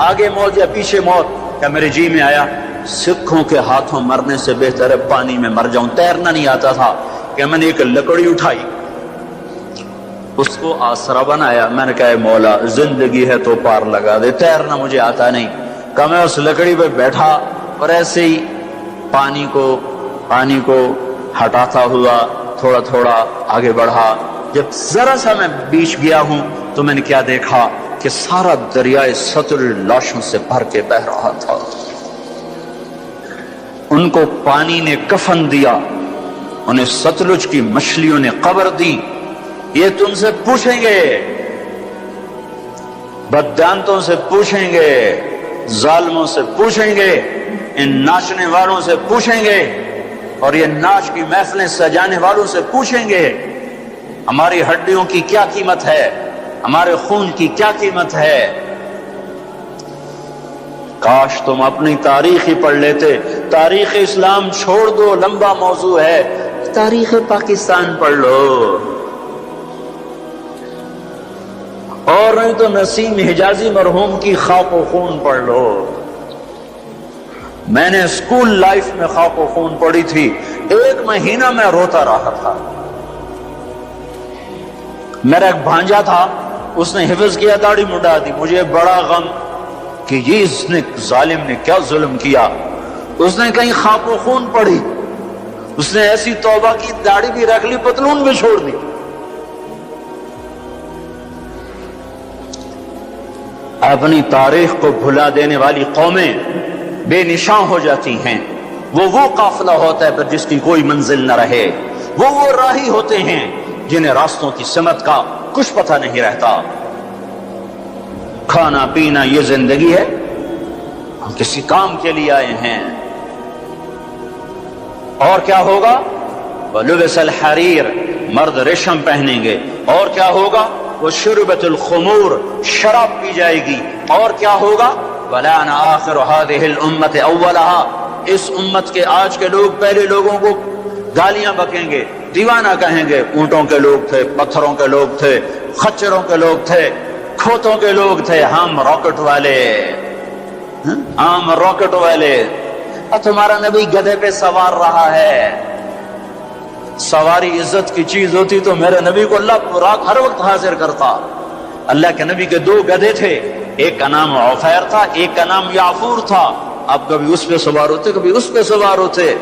آگے موت یا پیچھے موت۔ کیا میرے جی میں آیا سکھوں کے ہاتھوں مرنے سے بہتر ہے پانی میں مر جاؤں۔ تیرنا نہیں آتا تھا کہ میں نے ایک لکڑی اٹھائی، اس کو آسرا بنایا، میں نے کہا اے مولا زندگی ہے تو پار لگا دے، تیرنا مجھے آتا نہیں۔ کہ میں اس لکڑی پہ بیٹھا اور ایسے ہی پانی کو ہٹاتا ہوا تھوڑا تھوڑا آگے بڑھا۔ جب ذرا سا میں بیچ گیا ہوں تو میں نے کیا دیکھا کہ سارا دریائے ستلج لاشوں سے بھر کے بہ رہا تھا۔ ان کو پانی نے کفن دیا، انہیں ستلج کی مچھلیوں نے قبر دی۔ یہ تم سے پوچھیں گے، بددانتوں سے پوچھیں گے، ظالموں سے پوچھیں گے، ان ناچنے والوں سے پوچھیں گے، اور یہ ناچ کی محفلیں سجانے والوں سے پوچھیں گے ہماری ہڈیوں کی کیا قیمت ہے، ہمارے خون کی کیا قیمت ہے۔ کاش تم اپنی تاریخ ہی پڑھ لیتے۔ تاریخ اسلام چھوڑ دو، لمبا موضوع ہے، تاریخ پاکستان پڑھ لو، اور نہیں تو نسیم حجازی مرحوم کی خاک و خون پڑھ لو۔ میں نے اسکول لائف میں خاک و خون پڑھی تھی، 1 مہینہ میں روتا رہا تھا۔ میرا ایک بھانجا تھا، اس نے حفظ کیا، داڑھی منڈا دی، مجھے بڑا غم کہ یہ اس نے ظالم نے کیا ظلم کیا۔ اس نے کہیں خاک و خون پڑھی، اس نے ایسی توبہ کی، داڑھی بھی رکھ لی، پتلون بھی چھوڑ دی۔ اپنی تاریخ کو بھلا دینے والی قومیں بے نشان ہو جاتی ہیں۔ وہ قافلہ ہوتا ہے پر جس کی کوئی منزل نہ رہے، وہ راہی ہوتے ہیں جنہیں راستوں کی سمت کا کچھ پتہ نہیں رہتا۔ کھانا پینا یہ زندگی ہے، ہم کسی کام کے لیے آئے ہیں۔ اور کیا ہوگا؟ وَلُبِسَ الْحَرِيرُ، مرد ریشم پہنیں گے۔ اور کیا ہوگا؟ وَشُرِبَتِ الْخُمُورُ، شراب پی جائے گی۔ اور کیا ہوگا؟ وَلَعَنَ آخِرُ هَذِهِ الْأُمَّةِ أَوَّلَهَا، اس امت کے آج کے لوگ پہلے لوگوں کو گالیاں بکیں گے، دیوانہ کہیں گے۔ اونٹوں کے لوگ تھے، پتھروں کے لوگ تھے، خچروں کے لوگ تھے، کھوتوں کے لوگ تھے، ہم راکٹ والے، ہم راکٹ والے۔ اور تمہارا نبی گدھے پہ سوار رہا ہے۔ سواری عزت کی چیز ہوتی تو میرے نبی کو اللہ رات ہر وقت حاضر کرتا۔ اللہ کے نبی کے 2 گدھے تھے، ایک کا نام عفیر تھا، ایک کا نام یعفور تھا۔ اب کبھی اس پہ سوار ہوتے، کبھی اس پہ سوار ہوتے۔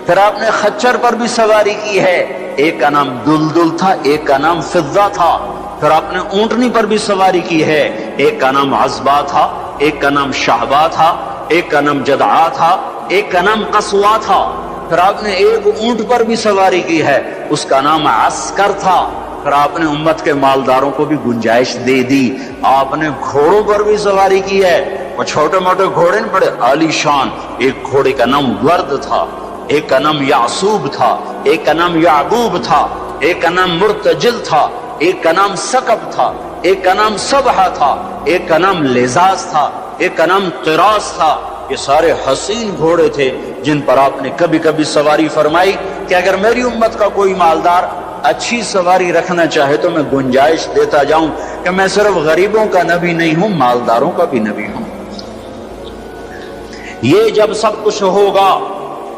پھر آپ نے خچر پر بھی سواری کی ہے، ایک کا نام دلدل تھا، ایک کا نام فضہ تھا۔ پھر آپ نے اونٹنی پر بھی سواری کی ہے، ایک کا نام عزبا تھا، ایک کا نام شہبا تھا، ایک کا نام جدعا تھا، ایک کا نام قصوا تھا۔ پھر آپ نے ایک اونٹ پر بھی سواری کی ہے، اس کا نام عسکر تھا۔ پھر آپ نے امت کے مالداروں کو بھی گنجائش دے دی۔ آپ نے گھوڑوں پر بھی سواری کی ہے، وہ چھوٹے موٹے گھوڑے نہیں، بڑے عالی شان۔ ایک گھوڑے کا نام ورد تھا، ایک کا نام یعصوب تھا، ایک کا نام یعقوب تھا، ایک کا نام مرتجل تھا، ایک کا نام سکب تھا، ایک کا نام سبحہ تھا، ایک کا نام لزاز تھا، ایک کا نام قراس تھا۔ یہ سارے حسین گھوڑے تھے جن پر آپ نے کبھی کبھی سواری فرمائی کہ اگر میری امت کا کوئی مالدار اچھی سواری رکھنا چاہے تو میں گنجائش دیتا جاؤں کہ میں صرف غریبوں کا نبی نہیں ہوں، مالداروں کا بھی نبی ہوں۔ یہ جب سب کچھ ہوگا،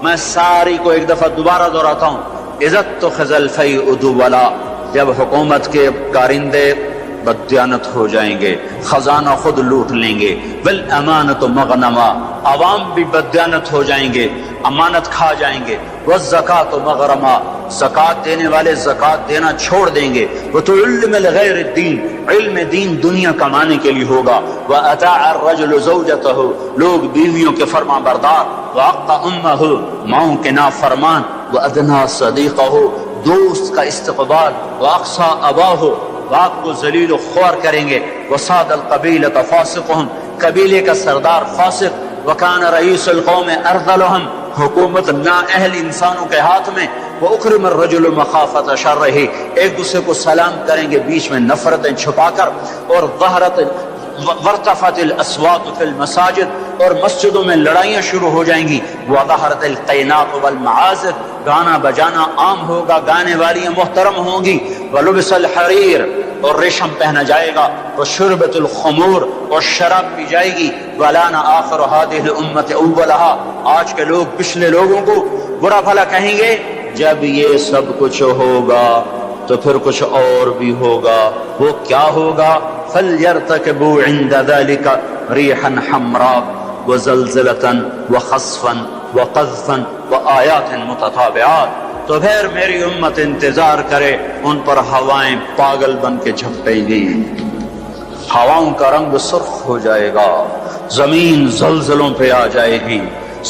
میں ساری کو ایک دفعہ دوبارہ دہراتا ہوں، عزت تو خزل فی ادولا، جب حکومت کے کارندے بددیانت ہو جائیں گے، خزانہ خود لوٹ لیں گے، والامانت مغنما، عوام بھی بددیانت ہو جائیں گے، امانت کھا جائیں گے، والزکاۃ مغرما، زکات دینے والے زکات دینا چھوڑ دیں گے، وتعلم لغیر الدین، علم دین دنیا کمانے کے لیے ہوگا، واطاع الرجل زوجته، لوگ بیویوں کے فرما بردار، واقطع امه، ماؤں کے نافرمان، وادنى صدیقه، دوست کا استقبال، واقصى اباه، باپ کو ذلیل و خوار کریں گے، وصاد القبیلۃ فاسقهم، قبیلے کا سردار فاسق، وکان رئیس القوم ارذلهم، حکومت نااہل انسانوں کے ہاتھ میں، واکرم الرجل مخافۃ شرہ، ایک دوسرے کو سلام کریں گے بیچ میں نفرتیں چھپا کر، اور وارتفعت الاصوات فی المساجد، اور مسجدوں میں لڑائیاں شروع ہو جائیں گی، وظہرت القینات والمعازف، گانا بجانا عام ہوگا، گانے والیاں محترم ہوں گی، ولبس الحریر، اور ریشم پہنا جائے گا، وشربت الخمور، اور شراب پی جائے گی، ولانا آخر هذه الامت اولها، آج کے لوگ پچھلے لوگوں کو برا بھلا کہیں گے، جب یہ سب کچھ ہوگا تو پھر کچھ اور بھی ہوگا، وہ کیا ہوگا؟ فَلْيَرْتَكِبُوا عِنْدَ ذَلِكَ رِيحًا حَمْرَاء وَزَلْزَلَةً وَخَسْفًا وَقَذْفًا وَآيَاتٍ مُتَتَابِعَاتٍ، تو پھر میری امت انتظار کرے، ان پر ہوائیں پاگل بن کے جھپٹیں گی، ہواؤں کا رنگ سرخ ہو جائے گا، زمین زلزلوں پہ آ جائے گی،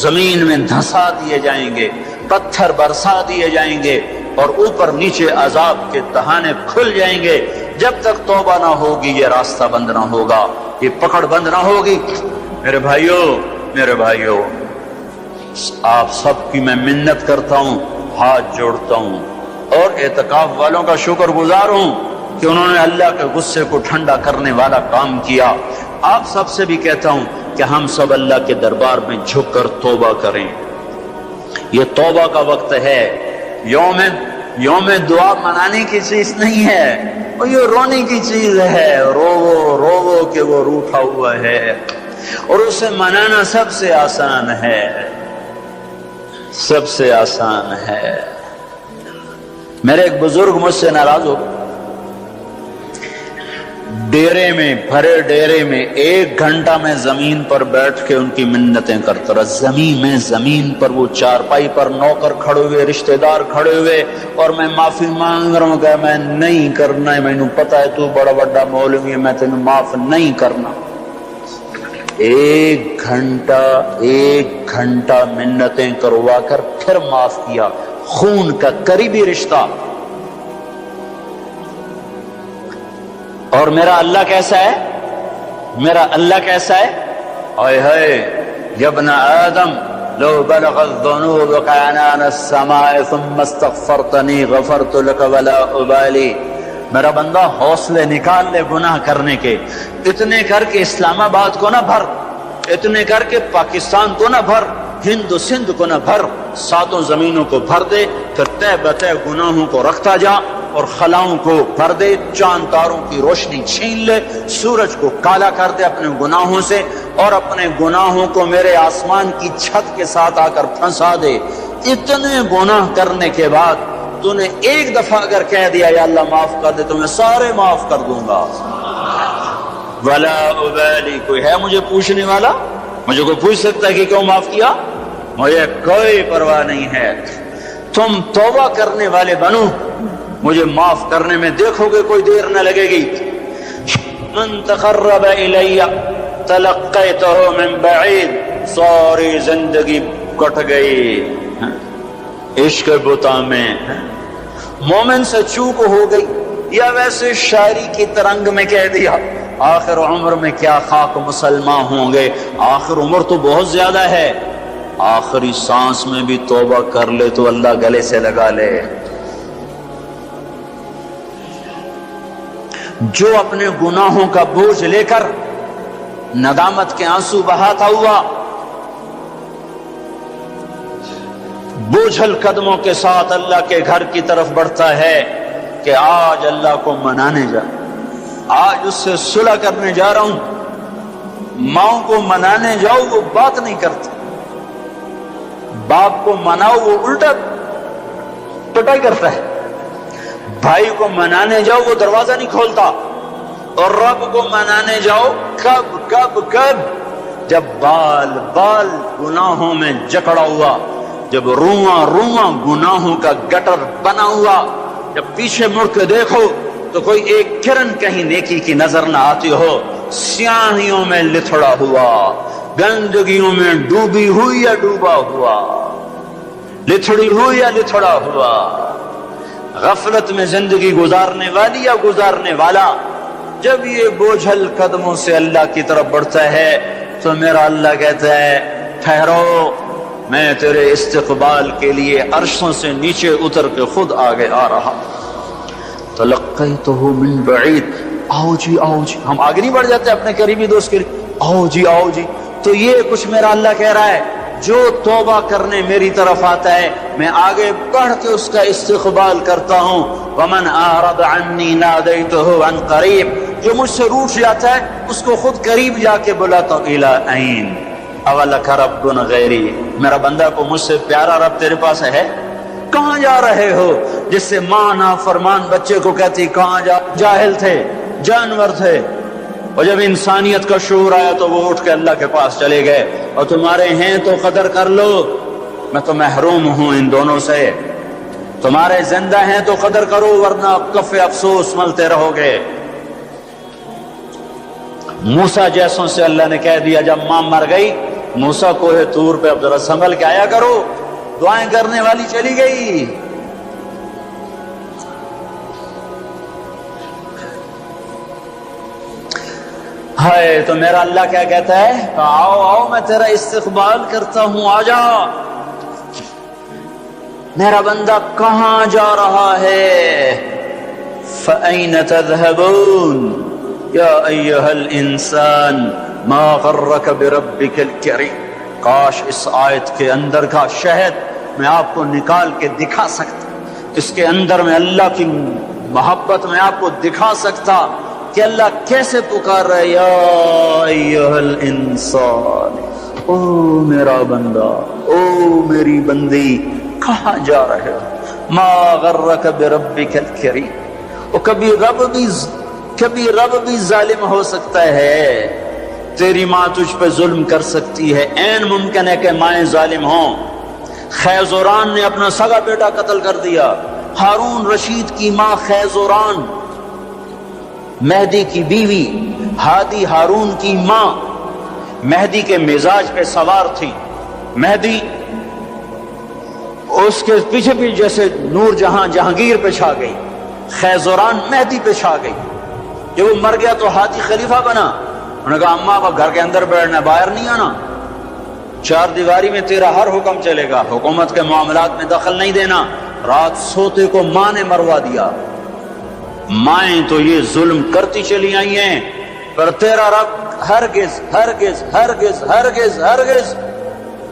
زمین میں دھسا دیے جائیں گے، پتھر برسا دیے جائیں گے، اور اوپر نیچے عذاب کے دہانے کھل جائیں گے، جب تک توبہ نہ ہوگی یہ راستہ بند نہ ہوگا، یہ پکڑ بند نہ ہوگی۔ میرے بھائیوں، آپ سب کی میں منت کرتا ہوں، ہاتھ جوڑتا ہوں، اور اعتکاف والوں کا شکر گزار ہوں کہ انہوں نے اللہ کے غصے کو ٹھنڈا کرنے والا کام کیا۔ آپ سب سے بھی کہتا ہوں کہ ہم سب اللہ کے دربار میں جھک کر توبہ کریں، یہ توبہ کا وقت ہے، یوم دعا منانے کی چیز نہیں ہے، اور یہ رونے کی چیز ہے، رو کہ وہ روٹھا ہوا ہے، اور اسے منانا سب سے آسان ہے، سب سے آسان ہے۔ میرے ایک بزرگ مجھ سے ناراض ہو، ڈیرے میں، بھرے ڈیرے میں 1 گھنٹہ میں زمین پر بیٹھ کے ان کی منتیں کرتا رہا، زمین پر، وہ چارپائی پر نوکر کھڑے ہوئے، رشتہ دار کھڑے ہوئے، اور میں معافی مانگ رہا ہوں کہ میں نہیں کرنا ہے، مینوں پتا ہے تو بڑا بڑا مولوی ہے، میں تینوں معاف نہیں کرنا۔ 1 گھنٹہ منتیں کروا کر پھر معاف کیا، خون کا قریبی رشتہ۔ اور میرا اللہ کیسا ہے؟ اے ہے یا ابن آدم لو بلغت ذنوبك عنان السماء ثم استغفرتنی غفرت لك ولا ابالی، میرا بندہ حوصلے نکال لے گناہ کرنے کے، اتنے کر کے اسلام آباد کو نہ بھر، اتنے کر کے پاکستان کو نہ بھر، ہند و سندھ کو نہ بھر، 7 زمینوں کو بھر دے، پھر تہ بتہ گناہوں کو رکھتا جا، اور خلاؤں کو بھر دے، چاند تاروں کی روشنی چھین لے، سورج کو کالا کر دے اپنے گناہوں سے، اور اپنے گناہوں کو میرے آسمان کی چھت کے ساتھ آ کر پھنسا دے۔ اتنے گناہ کرنے کے بعد تو نے 1 دفعہ اگر کہہ دیا یا اللہ معاف کر دے تو میں سارے معاف کر دوں گا، ولا ابالی، کوئی ہے مجھے پوچھنے والا؟ مجھے کوئی پوچھ سکتا ہے کہ کیوں معاف کیا؟ مجھے کوئی پرواہ نہیں ہے، تم توبہ کرنے والے بنو، مجھے معاف کرنے میں دیکھو گے کوئی دیر نہ لگے گی۔ من تقرب الی تلقیتہ من بعید، ساری زندگی کٹ گئی عشق بتا میں، مومن سے چوک ہو گئی، یا ویسے شاعری کی ترنگ میں کہہ دیا آخر عمر میں کیا خاک مسلمان ہوں گے، آخر عمر تو بہت زیادہ ہے، آخری سانس میں بھی توبہ کر لے تو اللہ گلے سے لگا لے۔ جو اپنے گناہوں کا بوجھ لے کر ندامت کے آنسو بہاتا ہوا بوجھل قدموں کے ساتھ اللہ کے گھر کی طرف بڑھتا ہے کہ آج اللہ کو منانے جا، آج اس سے صلح کرنے جا رہا ہوں، ماؤں کو منانے جاؤ وہ بات نہیں کرتی، باپ کو مناؤ وہ الٹا، پٹائی کرتا ہے. بھائی کو منانے جاؤ وہ دروازہ نہیں کھولتا، اور رب کو منانے جاؤ کب کب کب؟ جب بال بال گناہوں میں جکڑا ہوا، جب رواں رواں گناہوں کا گٹر بنا ہوا، جب پیچھے مڑ کے دیکھو تو کوئی ایک کرن کہیں نیکی کی نظر نہ آتی ہو، سیاہیوں میں لتھڑا ہوا، گندگیوں میں ڈوبی ہوئی یا ڈوبا ہوا، لتھڑی ہوئی یا لتھڑا ہوا، غفلت میں زندگی گزارنے والی یا گزارنے والا. جب یہ بوجھل قدموں سے اللہ کی طرف بڑھتا ہے تو میرا اللہ کہتا ہے ٹھہرو، میں تیرے استقبال کے لیے عرشوں سے نیچے اتر کے خود آگے آ رہا. تلقیتہ من بعید، آؤ جی آؤ جی. ہم آگے نہیں بڑھ جاتے اپنے قریبی دوست کے لیے، آؤ جی آؤ جی. تو یہ کچھ میرا اللہ کہہ رہا ہے، جو توبہ کرنے میری طرف آتا ہے میں آگے بڑھ کے اس کا استقبال کرتا ہوں. ومن اعرض عنی نادیتہ عن قریب، جو مجھ سے روٹ جاتا ہے اس کو خود قریب جا کے بلاتا ہوں. الی این اولک رب غیری، میرا بندہ کو مجھ سے پیارا رب تیرے پاس ہے؟ کہاں جا رہے ہو؟ جس سے ماں نافرمان بچے کو کہتی کہاں جا، جاہل تھے، جانور تھے، اور جب انسانیت کا شعور آیا تو وہ اٹھ کے اللہ کے پاس چلے گئے. اور تمہارے ہیں تو قدر کر لو، میں تو محروم ہوں ان دونوں سے. تمہارے زندہ ہیں تو قدر کرو ورنہ کف افسوس ملتے رہو گے. موسیٰ جیسوں سے اللہ نے کہہ دیا جب ماں مر گئی، موسیٰ کوہ طور پہ اب ذرا سنبھل کے آیا کرو، دعائیں کرنے والی چلی گئی. ہائے، تو میرا اللہ کیا کہتا ہے؟ آؤ آؤ میں تیرا استقبال کرتا ہوں، آ جا. میرا بندہ کہاں جا رہا ہے؟ فَأَيْنَ تَذْهَبُونَ یا ایہا الانسان ما غرک بربک الکریم. کاش اس آیت کے اندر کا شہد میں آپ کو نکال کے دکھا سکتا، اس کے اندر میں اللہ کی محبت میں آپ کو دکھا سکتا کہ اللہ کیسے پکار رہا ہے، یا ایہا الانسان، او میرا بندہ، او میری بندی، کہاں جا رہے ہو؟ ما غرک بربک الکریم. اور کبھی رب بھی ظالم ہو سکتا ہے. تیری ماں تجھ پہ ظلم کر سکتی ہے، عین ممکن ہے کہ مائیں ظالم ہوں. خیزوران نے اپنا سگا بیٹا قتل کر دیا. ہارون رشید کی ماں خیزوران، مہدی کی بیوی، ہادی ہارون کی ماں، مہدی کے مزاج پہ سوار تھی. مہدی اس کے پیچھے بھی جیسے نور جہاں جہانگیر پہ چھا گئی، خیزوران مہدی پہ چھا گئی. جب وہ مر گیا تو ہادی خلیفہ بنا. انہوں نے کہا اماں کو گھر کے اندر بیٹھنا، باہر نہیں آنا، چار دیواری میں تیرا ہر حکم چلے گا، حکومت کے معاملات میں دخل نہیں دینا. رات سوتے کو ماں نے مروا دیا. مائیں تو یہ ظلم کرتی چلی آئی ہیں، پر تیرا رب ہرگز ہرگز ہرگز ہرگز ہرگز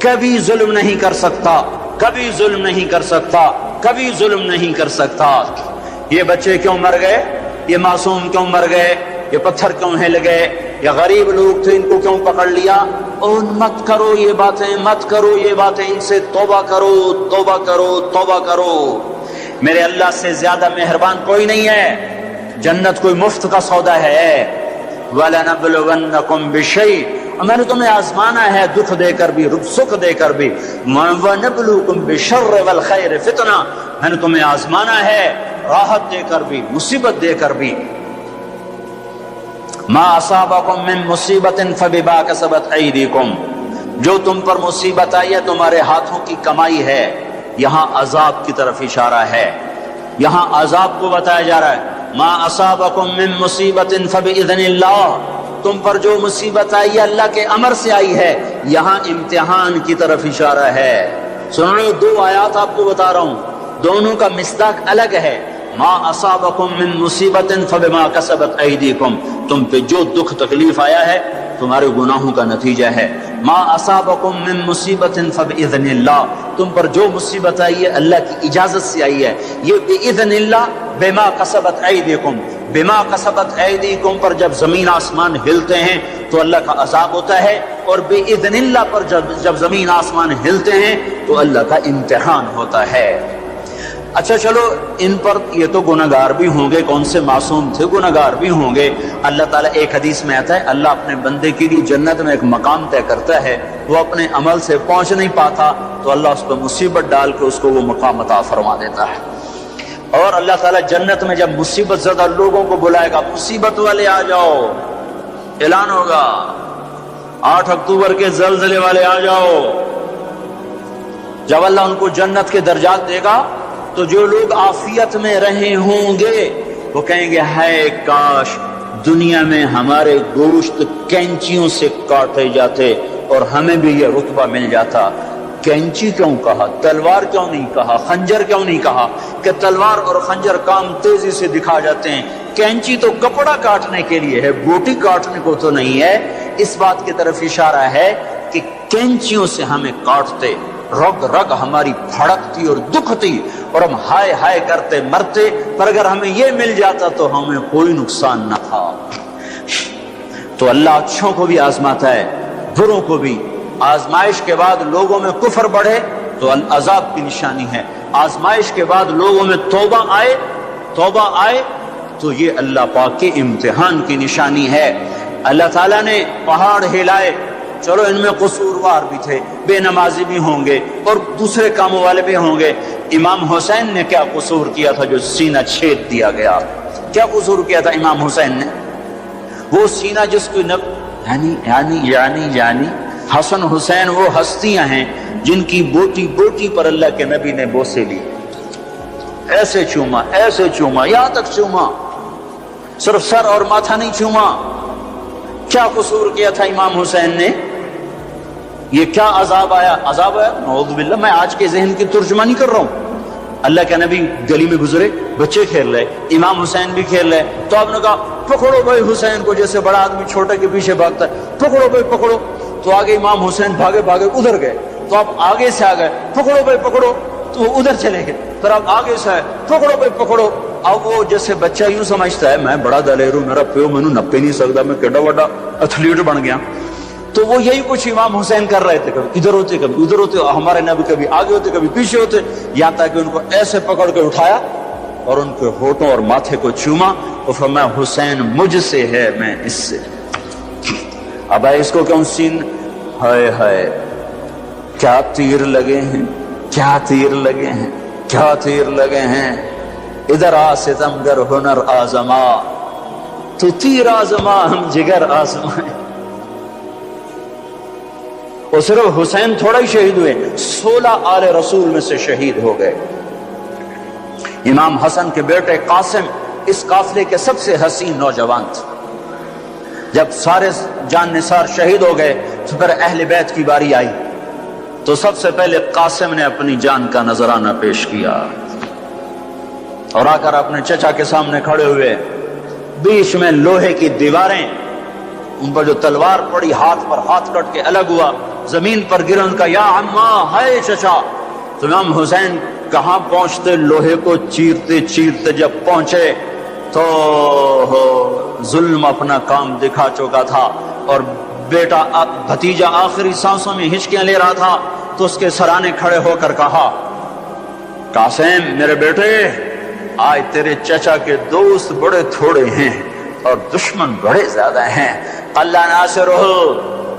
کبھی ظلم نہیں کر سکتا، کبھی ظلم نہیں کر سکتا، کبھی ظلم نہیں کر سکتا. یہ بچے کیوں مر گئے؟ یہ معصوم کیوں مر گئے؟ یہ پتھر کیوں ہل گئے؟ یہ غریب لوگ تھے، ان کو کیوں پکڑ لیا؟ اور مت کرو یہ باتیں، مت کرو یہ باتیں، ان سے توبہ کرو، توبہ کرو، توبہ کرو. میرے اللہ سے زیادہ مہربان کوئی نہیں ہے. جنت کوئی مفت کا سودا ہے. وَلَنَبْلُوَنَّكُمْ بِشَيْءٍ، میں نے تمہیں آزمانا ہے دکھ دے کر بھی، سکھ دے کر بھی. وَنَبْلُوكُمْ بِالشَّرِّ وَالْخَيْرِ فِتْنَةً، میں نے تمہیں آزمانا ہے راحت دے کر بھی، مصیبت دے کر بھی. مَا أَصَابَكُم مِّن مُّصِيبَةٍ فَبِمَا كَسَبَتْ أَيْدِيكُمْ، جو تم پر مصیبت آئی ہے تمہارے ہاتھوں کی کمائی ہے. یہاں عذاب کی طرف اشارہ ہے، یہاں عذاب کو بتایا جا رہا ہے. ما اصابکم من مصیبت فباذن اللہ، تم پر جو مصیبت آئی ہے اللہ کے امر سے آئی ہے. یہاں امتحان کی طرف اشارہ ہے. سن لو، دو آیات آپ کو بتا رہا ہوں، دونوں کا مصداق الگ ہے. ما اصابکم من مصیبت فبما کسبت ایدیکم، تم پہ جو دکھ تکلیف آیا ہے تمہارے گناہوں کا نتیجہ ہے. ما اصابکم من مصیبت فباذن اللہ، تم پر جو مصیبت آئی ہے اللہ کی اجازت سے آئی ہے. یہ باذن اللہ، بما کسبت ایدیکم، بما کسبت ایدیکم پر جب زمین آسمان ہلتے ہیں تو اللہ کا عذاب ہوتا ہے، اور باذن اللہ پر جب زمین آسمان ہلتے ہیں تو اللہ کا امتحان ہوتا ہے. اچھا چلو ان پر یہ تو گناہگار بھی ہوں گے، کون سے معصوم تھے، گناہگار بھی ہوں گے۔ اللہ تعالیٰ ایک حدیث میں آتا ہے اللہ اپنے بندے کے لیے جنت میں ایک مقام طے کرتا ہے، وہ اپنے عمل سے پہنچ نہیں پاتا تو اللہ اس پہ مصیبت ڈال کے اس کو وہ مقام عطا فرما دیتا ہے۔ اور اللہ تعالیٰ جنت میں جب مصیبت زدہ لوگوں کو بلائے گا، مصیبت والے آ جاؤ، اعلان ہوگا 8 اکتوبر کے زلزلے والے آ جاؤ۔ جب اللہ ان کو جنت کے درجات دے گا تو جو لوگ عافیت میں رہے ہوں گے وہ کہیں گے ہائے کاش دنیا میں ہمارے گوشت کینچیوں سے کاٹے جاتے اور ہمیں بھی یہ رتبہ مل جاتا۔ کینچی کیوں کہا، تلوار کیوں نہیں کہا، خنجر کیوں نہیں کہا؟ کہ تلوار اور خنجر کام تیزی سے دکھا جاتے ہیں، کینچی تو کپڑا کاٹنے کے لیے ہے، بوٹی کاٹنے کو تو نہیں ہے۔ اس بات کی طرف اشارہ ہے کہ کینچیوں سے ہمیں کاٹتے، رگ رگ ہماری پھڑکتی اور دکھتی اور ہم ہائے ہائے کرتے مرتے، پر اگر ہمیں یہ مل جاتا تو ہمیں کوئی نقصان نہ تھا۔ تو اللہ اچھوں کو بھی آزماتا ہے، بروں کو بھی۔ آزمائش کے بعد لوگوں میں کفر بڑھے تو عذاب کی نشانی ہے، آزمائش کے بعد لوگوں میں توبہ آئے تو یہ اللہ پاک کے امتحان کی نشانی ہے۔ اللہ تعالیٰ نے پہاڑ ہلائے، چلو ان میں قصوروار بھی تھے، بے نمازی بھی ہوں گے اور دوسرے کاموں والے بھی ہوں گے۔ امام حسین نے کیا قصور کیا تھا جو سینہ چھید دیا گیا؟ کیا قصور کیا تھا امام حسین نے؟ وہ سینہ جس کو یعنی حسن حسین وہ ہستیاں ہیں جن کی بوٹی بوٹی پر اللہ کے نبی نے بوسے لی، ایسے چوما یہاں تک چوما، صرف سر اور ماتھا نہیں چوما۔ کیا قصور کیا تھا امام حسین نے؟ یہ کیا عذاب آیا؟ نعوذ باللہ، میں آج کے ذہن کی ترجمہ نہیں کر رہا ہوں۔ اللہ کے نبی گلی میں گزرے، بچے کھیل رہے، امام حسین بھی کھیل رہے، تو آپ نے کہا پکڑو بھائی حسین کو، جیسے بڑا آدمی چھوٹے کے پیچھے بھاگتا ہے، پکڑو بھائی پکڑو۔ تو آگے امام حسین بھاگے ادھر گئے، تو آپ آگے سے آ گئے، پکڑو بھائی پکڑو، تو وہ ادھر چلے گئے، پھر آپ آگے سے آئے، پکڑو بھائی پکڑو۔ اب وہ جیسے بچہ یوں سمجھتا ہے میں بڑا دلیر ہوں، میرا پیو مینوں نپے نہیں سکتا، میں کیڈا بڑا ایتھلیٹ بن گیا۔ تو وہ یہی کچھ امام حسین کر رہے تھے، کبھی ادھر ہوتے کبھی ادھر ہوتے، ہمارے نبی کبھی آگے ہوتے کبھی پیچھے ہوتے، یہاں تک کہ ان کو ایسے پکڑ کے اٹھایا اور ان کے ہونٹوں اور ماتھے کو چوما اور فرمایا حسین مجھ سے ہے، میں اس سے۔ اب اس کو کیوں سین ہائے ہائے کیا تیر لگے ہیں، کیا تیر لگے ہیں، کیا تیر لگے ہیں۔ ادھر آ ستمگر ہنر آزما، تو تیر آزما ہم جگر آزمائیں۔ اور صرف حسین تھوڑا ہی شہید ہوئے، 16 آل رسول میں سے شہید ہو گئے۔ امام حسن کے بیٹے قاسم اس قافلے کے سب سے حسین نوجوان تھے۔ جب سارے جان نثار شہید ہو گئے تو پھر اہل بیت کی باری آئی، تو سب سے پہلے قاسم نے اپنی جان کا نذرانہ پیش کیا اور آ کر اپنے چچا کے سامنے کھڑے ہوئے، بیچ میں لوہے کی دیواریں، ان پر جو تلوار پڑی ہاتھ پر ہاتھ کٹ کے الگ ہوا، زمین پر گرن کا یا عمّا ہائے چچا۔ تو امام حسین کہاں پہنچتے، لوہے کو چیرتے چیرتے جب پہنچے تو ظلم اپنا کام دکھا چکا تھا اور بیٹا بھتیجا آخری سانسوں میں ہچکیاں لے رہا تھا، تو اس کے سرانے کھڑے ہو کر کہا قاسم میرے بیٹے، آج تیرے چچا کے دوست بڑے تھوڑے ہیں اور دشمن بڑے زیادہ ہیں، اللہ ناصر ہو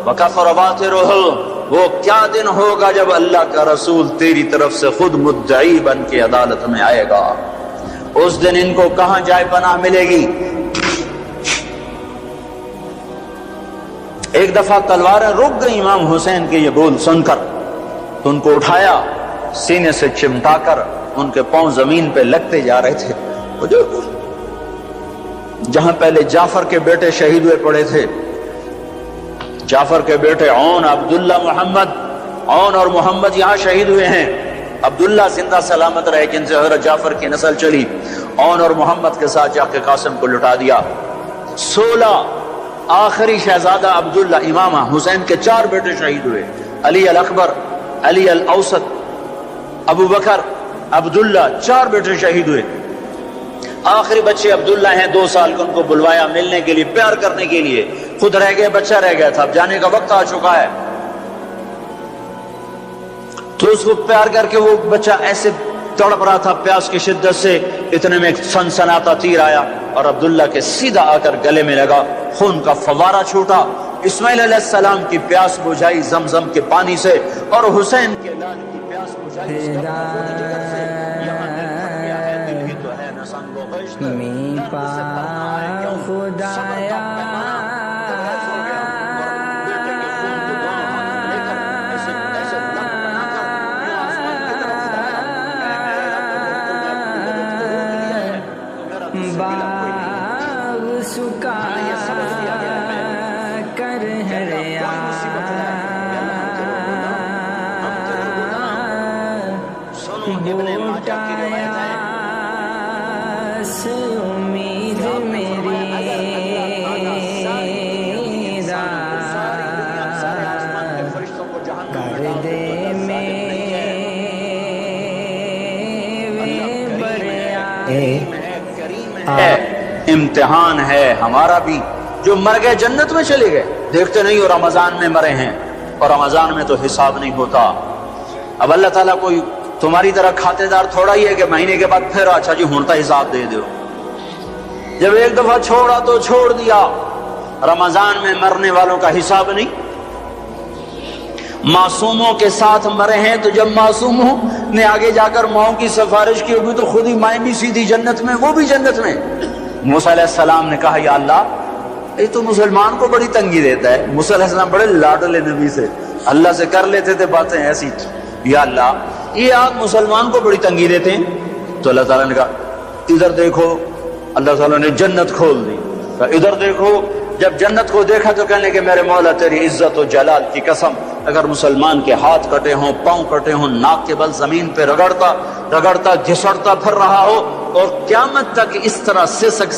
وکفر باطر ہو۔ وہ کیا دن ہوگا جب اللہ کا رسول تیری طرف سے خود مدعی بن کے عدالت میں آئے گا، اس دن ان کو کہاں جائے پناہ ملے گی۔ ایک دفعہ تلواریں رک گئی امام حسین کے یہ بول سن کر، تو ان کو اٹھایا، سینے سے چمٹا کر ان کے پاؤں زمین پہ لگتے جا رہے تھے۔ جہاں پہلے جعفر کے بیٹے شہید ہوئے پڑے تھے، جعفر کے بیٹے عون، عبداللہ، محمد، عون اور محمد یہاں شہید ہوئے ہیں۔ عبداللہ زندہ سلامت رہے جن سے حضرت جعفر کی نسل چلی، عون اور محمد کے ساتھ جا کے قاسم کو لٹا دیا۔ 16 آخری شہزادہ عبداللہ، امام حسین کے 4 بیٹے شہید ہوئے، علی الاکبر، علی الاوسط، ابو بکر، عبداللہ، 4 بیٹے شہید ہوئے۔ آخری بچے عبداللہ ہیں، 2 سال کو ان کو بلوایا ملنے کے لیے، پیار کرنے کے لیے، خود رہ گئے، بچہ رہ گیا تھا، اب جانے کا وقت آ چکا ہے، تو اس کو پیار کر کے وہ بچہ ایسے تڑپ رہا تھا پیاس کی شدت سے، اتنے میں ایک سنسناتا تیر آیا اور عبداللہ کے سیدھا آ کر گلے میں لگا، خون کا فوارہ چھوٹا۔ اسماعیل علیہ السلام کی پیاس بجھائی زمزم کے پانی سے، اور حسین کے لال کی پیاس بجھائی اس کربلا کی جگر سے۔ یہاں دل بھر گیا ہے، دل ہی تو ہے نہ سنگ و غشت، درد سے بھرنا ہے کیوں صبر کا پیمانہ، تبریز ہو گیا اور بیٹے کے خون کو دونوں ہاتھوں لے کر ایسے دم بنا کر یوں آسمان کی طرف اٹھایا، اے میرے رب، اگر تو نے اپنی مدد کو روک لیا ہے تو میرا تو سبیلا کوئی نہیں ہے۔ ہمیں یہ سبق دیا گیا ہے کہ اگر کوئی مصیبت ہے کہ اللہ ہم تیرے غلام، ہم تیرے غلام۔ سنو ابن ماجہ کی روایت ہے، امید میری کر دے امتحان ہے ہمارا بھی۔ جو مر گئے جنت میں چلے گئے، دیکھتے نہیں، اور رمضان میں مرے ہیں، اور رمضان میں تو حساب نہیں ہوتا۔ اب اللہ تعالیٰ کوئی تمہاری طرح کھاتے دار تھوڑا ہی ہے کہ مہینے کے بعد پھر اچھا جی ہونتا حساب دے دو۔ جب ایک دفعہ چھوڑا تو چھوڑ دیا۔ رمضان میں مرنے والوں کا حساب نہیں۔ معصوموں کے ساتھ مرے ہیں، تو جب معصوموں نے آگے جا کر ماؤں کی سفارش کی ہوگی تو خود ہی مائیں بھی سیدھی جنت میں، وہ بھی جنت میں۔ موسیٰ علیہ السلام نے کہا، یا اللہ، یہ تو مسلمان کو بڑی تنگی دیتا ہے۔ موسیٰ علیہ السلام بڑے لاڈلے نبی سے، اللہ سے کر لیتے تھے باتیں ایسی، یا اللہ یہ آگ مسلمان کو بڑی تنگی دیتے ہیں۔ تو اللہ تعالیٰ نے کہا ادھر دیکھو، اللہ تعالیٰ نے جنت کھول دی، کہا ادھر دیکھو۔ جب جنت کو دیکھا تو کہنے کہ میرے مولا تیری عزت و جلال کی قسم، اگر مسلمان کے ہاتھ کٹے ہوں، پاؤں کٹے ہوں، ناک کے بل زمین پہ رگڑتا گھسڑتا پھر رہا ہو، اور قیامت تک اس طرح سسک